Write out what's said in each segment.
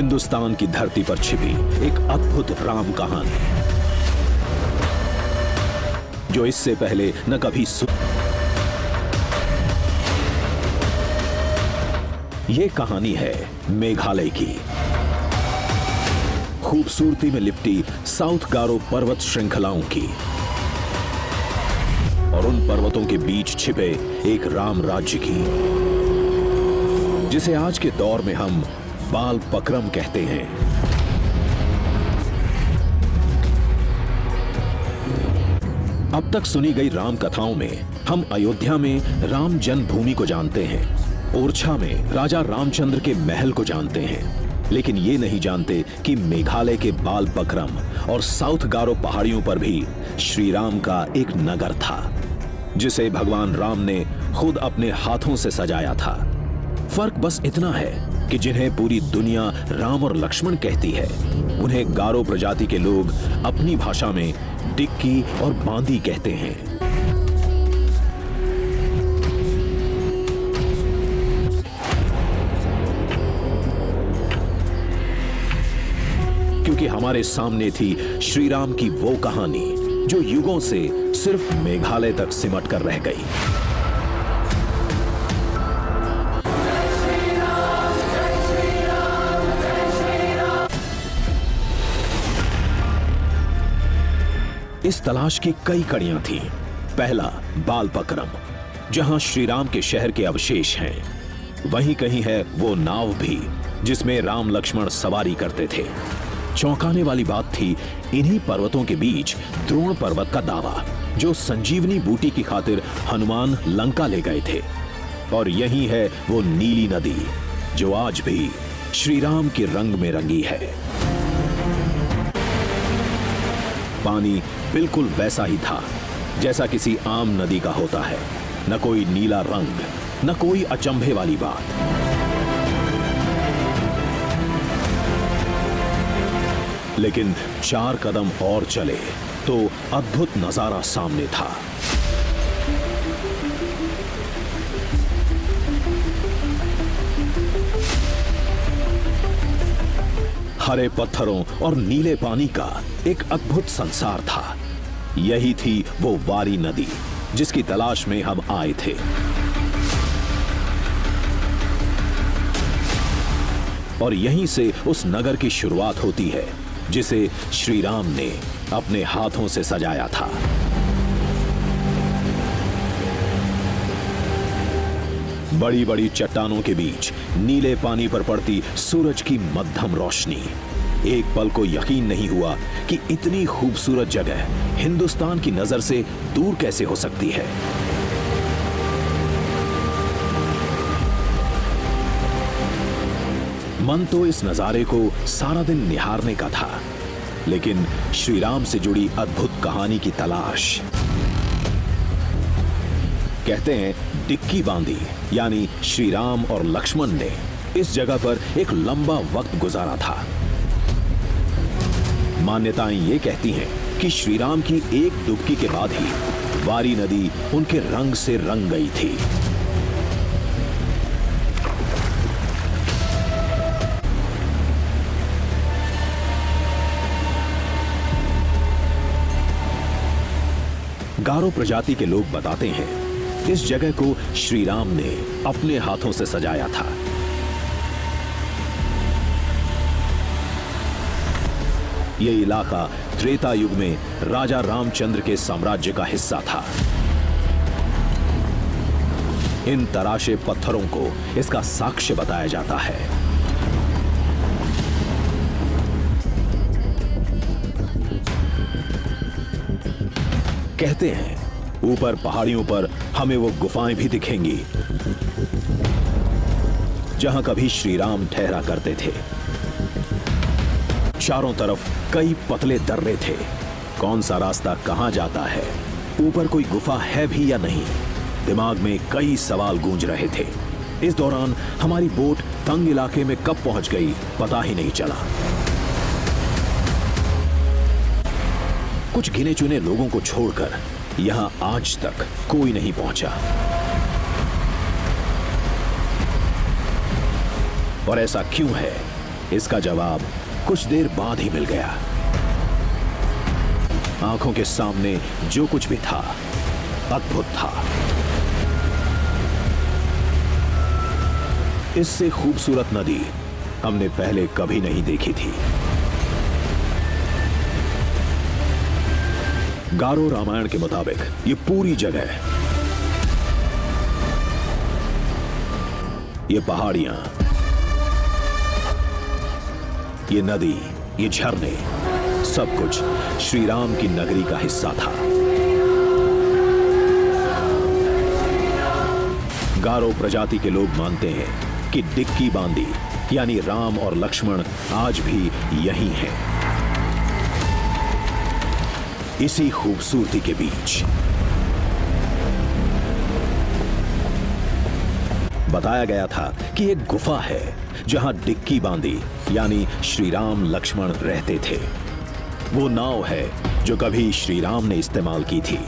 हिंदुस्तान की धरती पर छिपी एक अद्भुत राम कहानी, जो इससे पहले न कभी ये कहानी है मेघालय की। खूबसूरती में लिपटी साउथ गारो पर्वत श्रृंखलाओं की, और उन पर्वतों के बीच छिपे एक राम राज्य की, जिसे आज के दौर में हम बाल पक्रम कहते हैं। अब तक सुनी गई राम कथाओं में हम अयोध्या में राम जन्मभूमि को जानते हैं, ओरछा में राजा रामचंद्र के महल को जानते हैं, लेकिन ये नहीं जानते कि मेघालय के बाल पक्रम और साउथ गारो पहाड़ियों पर भी श्री राम का एक नगर था, जिसे भगवान राम ने खुद अपने हाथों से सजाया था। फर्क बस इतना है कि जिन्हें पूरी दुनिया राम और लक्ष्मण कहती है, उन्हें गारो प्रजाति के लोग अपनी भाषा में डिक्की और बांदी कहते हैं। क्योंकि हमारे सामने थी श्री राम की वो कहानी जो युगों से सिर्फ मेघालय तक सिमट कर रह गई। इस तलाश की कई कड़ियां थीं। पहला, बाल पक्रम, जहां श्री राम के शहर के अवशेष हैं। वहीं कहीं है वो नाव भी जिसमें राम लक्ष्मण सवारी करते थे। चौंकाने वाली बात थी इन्हीं पर्वतों के बीच द्रोण पर्वत का दावा, जो संजीवनी बूटी की खातिर हनुमान लंका ले गए थे। और यही है वो नीली नदी, जो आज भी श्री राम के रंग में रंगी है। पानी बिल्कुल वैसा ही था जैसा किसी आम नदी का होता है, न कोई नीला रंग, न कोई अचंभे वाली बात। लेकिन 4 कदम और चले तो अद्भुत नजारा सामने था। हरे पत्थरों और नीले पानी का एक अद्भुत संसार था। यही थी वो वारी नदी जिसकी तलाश में हम आए थे। और यहीं से उस नगर की शुरुआत होती है जिसे श्री राम ने अपने हाथों से सजाया था। बड़ी बड़ी चट्टानों के बीच नीले पानी पर पड़ती सूरज की मध्यम रोशनी। एक पल को यकीन नहीं हुआ कि इतनी खूबसूरत जगह हिंदुस्तान की नजर से दूर कैसे हो सकती है। मन तो इस नजारे को सारा दिन निहारने का था, लेकिन श्री राम से जुड़ी अद्भुत कहानी की तलाश। कहते हैं डिक्की बांधी यानी श्री राम और लक्ष्मण ने इस जगह पर एक लंबा वक्त गुजारा था। मान्यताएं ये कहती हैं कि श्री राम की एक डुबकी के बाद ही वारी नदी उनके रंग से रंग गई थी। गारो प्रजाति के लोग बताते हैं इस जगह को श्री राम ने अपने हाथों से सजाया था। यह इलाका त्रेता युग में राजा रामचंद्र के साम्राज्य का हिस्सा था। इन तराशे पत्थरों को इसका साक्ष्य बताया जाता है। कहते हैं ऊपर पहाड़ियों पर हमें वो गुफाएं भी दिखेंगी जहां कभी श्री राम ठहरा करते थे। चारों तरफ कई पतले दर्रे थे। कौन सा रास्ता कहां जाता है, ऊपर कोई गुफा है भी या नहीं, दिमाग में कई सवाल गूंज रहे थे। इस दौरान हमारी बोट तंग इलाके में कब पहुंच गई पता ही नहीं चला। कुछ गिने चुने लोगों को छोड़कर यहां आज तक कोई नहीं पहुंचा। और ऐसा क्यों है इसका जवाब कुछ देर बाद ही मिल गया। आंखों के सामने जो कुछ भी था अद्भुत था। इससे खूबसूरत नदी हमने पहले कभी नहीं देखी थी। गारो रामायण के मुताबिक ये पूरी जगह, ये पहाड़ियां, ये नदी, ये झरने, सब कुछ श्री राम की नगरी का हिस्सा था। गारो प्रजाति के लोग मानते हैं कि डिक्की बांदी यानी राम और लक्ष्मण आज भी यहीं हैं। इसी खूबसूरती के बीच बताया गया था कि एक गुफा है जहां डिक्की बांदी यानी श्री राम लक्ष्मण रहते थे। वो नाव है जो कभी श्री राम ने इस्तेमाल की थी।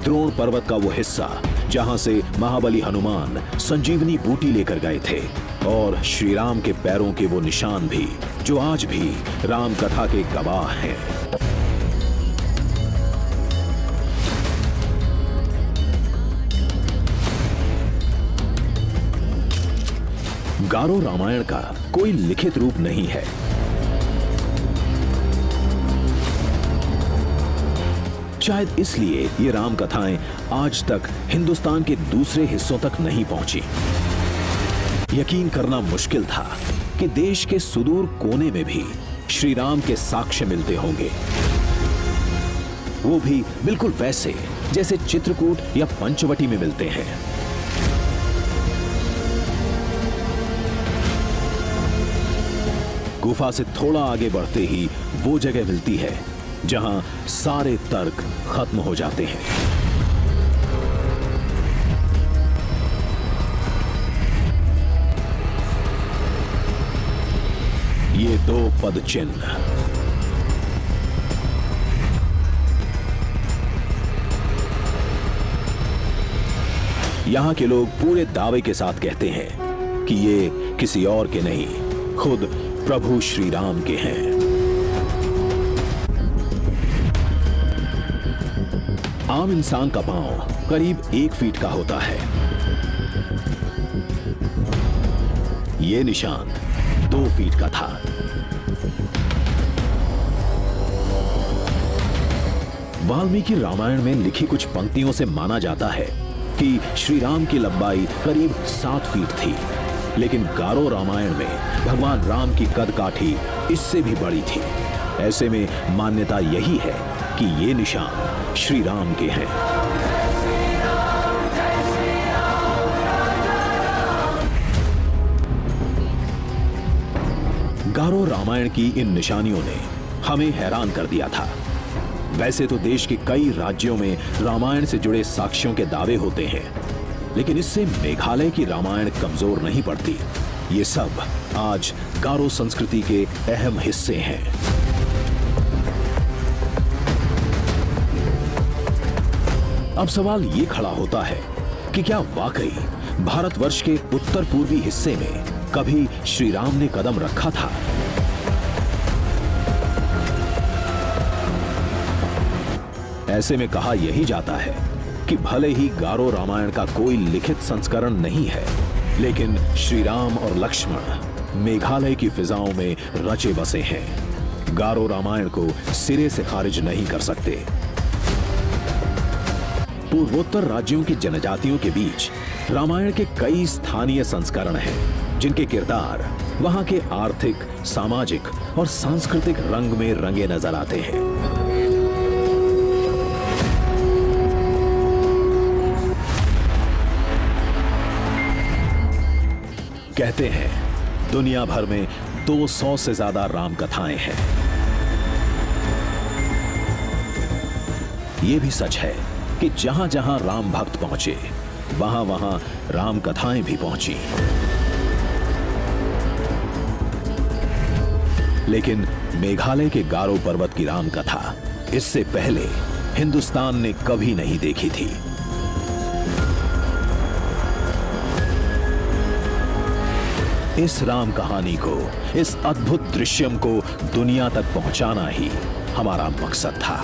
द्रोण पर्वत का वो हिस्सा जहां से महाबली हनुमान संजीवनी बूटी लेकर गए थे, और श्री राम के पैरों के वो निशान भी जो आज भी राम कथा के गवाह हैं। गारो रामायण का कोई लिखित रूप नहीं है। शायद इसलिए ये राम कथाएं आज तक हिंदुस्तान के दूसरे हिस्सों तक नहीं पहुंची। यकीन करना मुश्किल था कि देश के सुदूर कोने में भी श्री राम के साक्ष्य मिलते होंगे, वो भी बिल्कुल वैसे जैसे चित्रकूट या पंचवटी में मिलते हैं। गुफा से थोड़ा आगे बढ़ते ही वो जगह मिलती है जहां सारे तर्क खत्म हो जाते हैं। ये दो पद चिन्ह, यहां के लोग पूरे दावे के साथ कहते हैं कि ये किसी और के नहीं, खुद प्रभु श्री राम के हैं। आम इंसान का पांव करीब 1 फीट का होता है। यह निशान 2 फीट का था। वाल्मीकि रामायण में लिखी कुछ पंक्तियों से माना जाता है कि श्री राम की लंबाई करीब 7 फीट थी, लेकिन गारो रामायण में भगवान राम की कदकाठी इससे भी बड़ी थी। ऐसे में मान्यता यही है कि ये निशान श्री राम के हैं। गारो रामायण की इन निशानियों ने हमें हैरान कर दिया था। वैसे तो देश के कई राज्यों में रामायण से जुड़े साक्ष्यों के दावे होते हैं, लेकिन इससे मेघालय की रामायण कमजोर नहीं पड़ती। ये सब आज गारो संस्कृति के अहम हिस्से हैं। अब सवाल ये खड़ा होता है कि क्या वाकई भारतवर्ष के उत्तर पूर्वी हिस्से में कभी श्री राम ने कदम रखा था? ऐसे में कहा यही जाता है कि भले ही गारो रामायण का कोई लिखित संस्करण नहीं है, लेकिन श्री राम और लक्ष्मण मेघालय की फिजाओं में रचे बसे हैं। गारो रामायण को सिरे से खारिज नहीं कर सकते। पूर्वोत्तर राज्यों की जनजातियों के बीच रामायण के कई स्थानीय संस्करण हैं, जिनके किरदार वहां के आर्थिक, सामाजिक और सांस्कृतिक रंग में रंगे नजर आते हैं। कहते हैं दुनिया भर में 200 से ज्यादा राम कथाएं हैं। यह भी सच है कि जहां जहां राम भक्त पहुंचे, वहां वहां राम कथाएं भी पहुंची। लेकिन मेघालय के गारो पर्वत की राम कथा इससे पहले हिंदुस्तान ने कभी नहीं देखी थी। इस राम कहानी को, इस अद्भुत दृश्यम को दुनिया तक पहुंचाना ही हमारा मकसद था।